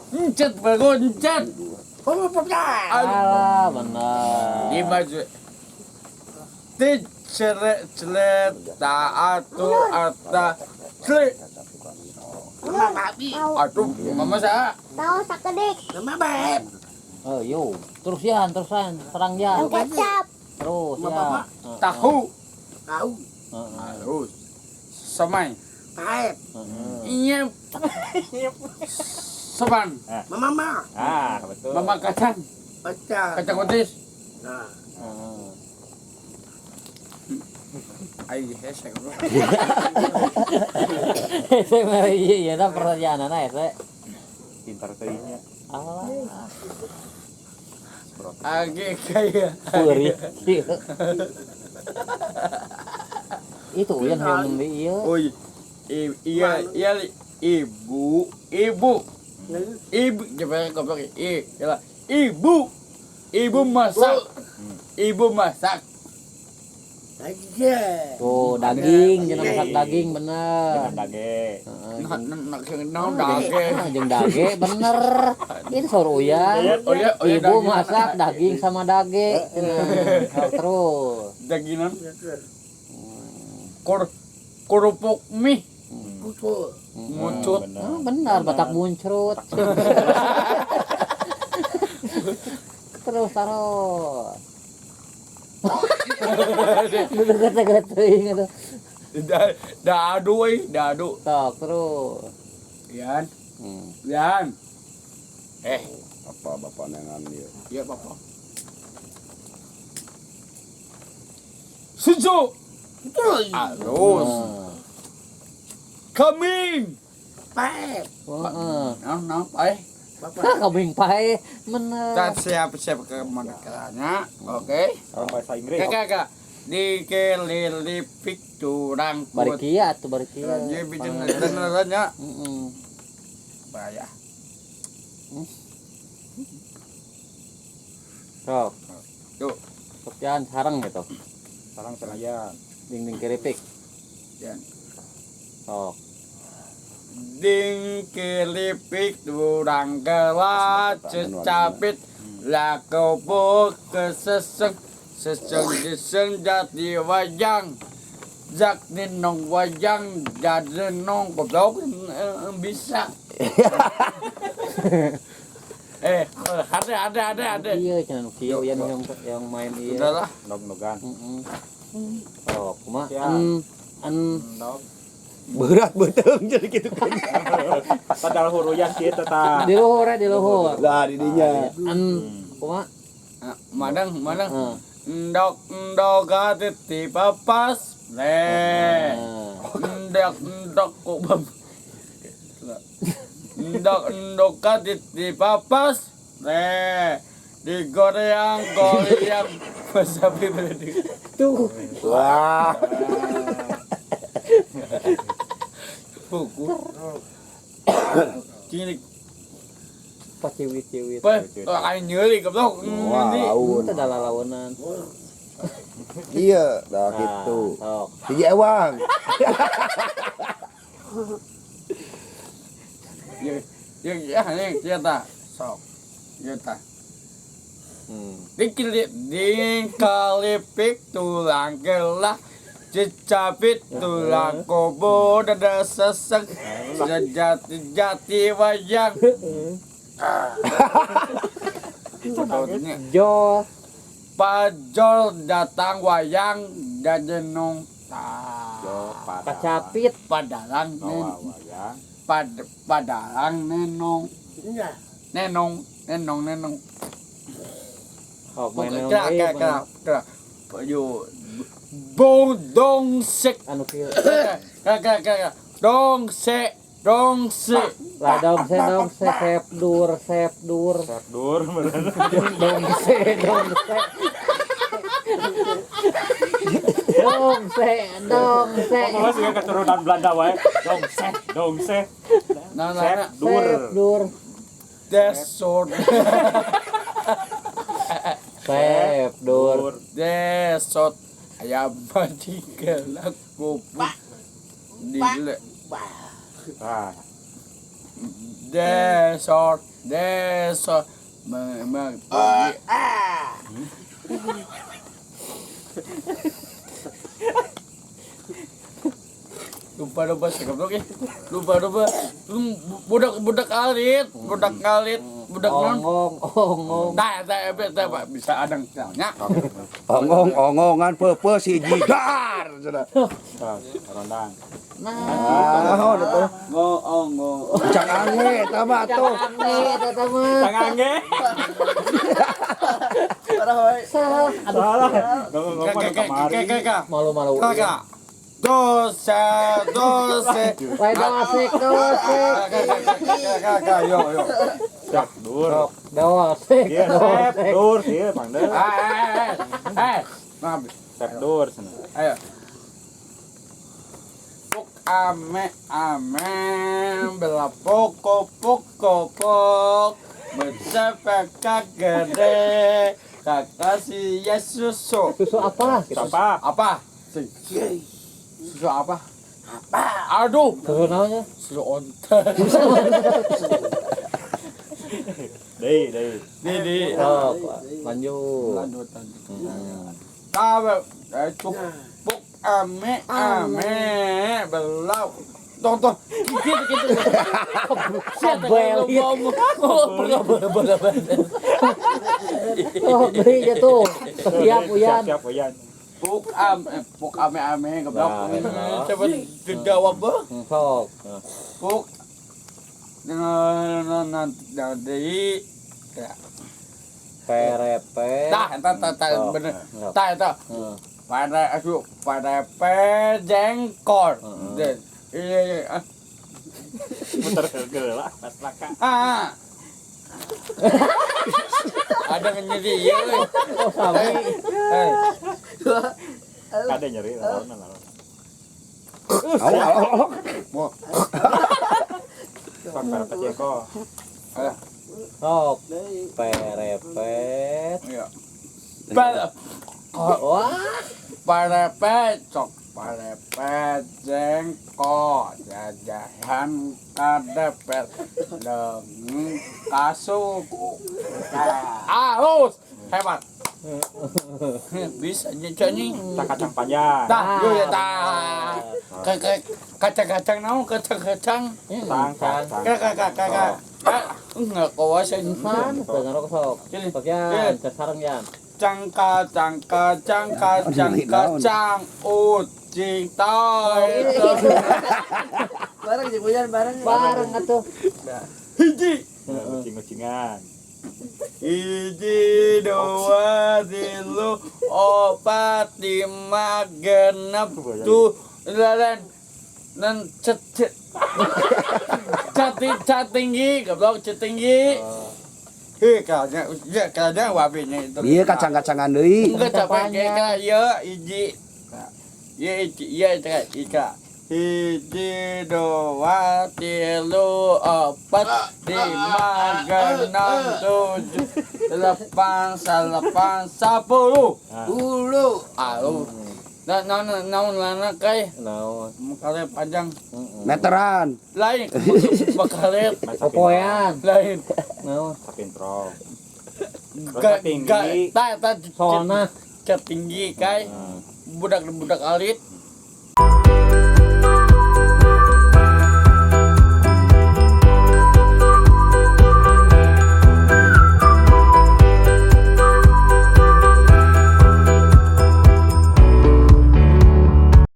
Encet beruncet. Alah benar. Di baju. Celet taatu ata celet. Aduh, mama sa. Tahu sakedik. Oh yo, terusan serang Yan. Kecap. Terus ya. Tahu. Heeh. Harus. Samai. Iya. Seban. Betul. Mama kacang. Kacang kutis. Heeh. Ai hesek bro. Saya iya nah pertanyaan anak saya. Pintar tadinya. Alah. Age kaya. Puri. Itu yang nembe iya. Oh iya ibu coba goblok ibu masak Tuh daging jangan masak daging bener. Dage. Jeung dage bener. Itu suruh ya. Ibu masak daging sama dage. Terus dagingan kerupuk mie mucut benar batak muncrut. Terus taruh. Gede-gede teuing atuh. Dadu. Tok terus. Yan. Apa bapak nengan dia? Iya, Bapak. Suju. Terus. Coming. Heeh. Nah, Kabing pae bener. kita siap ke menekannya. Oke. Orang bahasa Inggris. Kakak. Dikelilipik curang Bari kieu atuh bari kieu. Jadi bikin benerannya. Heeh. Bahaya. Sok. Yuk. Sopian sareng gitu. Sarang Senayan. Dinding keripik. Yan. Sok. Ding kelipik durang kelat cecapit lakopo keseseng seseng jati wajang jak ninong wajang jadi nong goblok bisa ada Iya cenah kieu yang main ieu. udahlah Nog-nogan. Heeh. Sok kumaha Ya. an Nog. Berat betul jadi gitu kan. Padahal huruyan kieu teh tah. di luhur. Lah didinya. An kumaha? madang Heeh. ndok titi papas le ndok kok bam ndok titi papas le digoreng sapi berarti Tuh. Wah. buku cilik Paciwit-ciwit. kayak nyeri goblok Wah, ini laun. Itu adalah lawanan. Iya, dah Nah, gitu. sok. Hiji ewang. ya ini ta sok ya ta dikalipik tulang gelah cecapit tulang kobo dada sesek jati wayang Jo pajol datang wayang dajenong kacapit padalang Wayang. padalang nenong oh main kera yo bong dong sek anu kieu kera dong sek lah dong se sep dur Dur bener. dong se Pokoknya sih keturunan Belanda wae. Dong se. nah Dur. desot sep dur desot ayam mati kelak kupuk dile Ah. desor lupa sih goblok ya. Lupa budak alit budak non ongong dah Pak bisa adang nya Ongong-ongongan pepe si jidar. Cenah. Rondang. Ah, atuh. ngong Cang ange eta mah atuh. eta mah Tangange. salah Salah. Ngomong kemarin. kakak malu-malu kakak dosa Wadah asik dosek kakak yo Set dur. dosek Iya, set dur, iya, Bang Del. maaf Set dur sana. ayo pok ame bela pok bersepeka gede kakak si Yesus susu apa Siapa? apa susu apa aduh susu namanya susu onta Dei. di oh lanjut lanjutan kabe pok ame belau tonton gitu Bel, iya. boleh oh beri aja tuh siap uyan Siap Uyan. pok ame geblok Nah, coba dijawab bah sok pok dari perepe tah bener tah pada jengkol deh iya Muter ke lah, pas laka. ada nyeri ya oh sami Ada nyeri lawan. Au. Pak para peceko. sok perepet iya wah parepet jengkol jajahan kadepet deng kasuk halus hebat bisa nyanyi Tak kacang panjang. tah yo ya tah kacang naon kacang kakak enggak kawasan man dengar sok Sini. bagian sarang yan cangka ucing toy bareng atuh hiji Kucing-kucingan. hiji dua tilu opat lima genep tujuh dan cat tinggi goblok cat tinggi kayaknya wabinya itu Ieu kacang-kacangan deui. enggak capek kayak ya hiji ika hiji dua tilu opat lima genep tujuh delapan sepuluh naon lana kai naon makalet panjang Meteran. lain makalet popoyan lain naon Sapin pro. gak soalna tinggi kai budak alit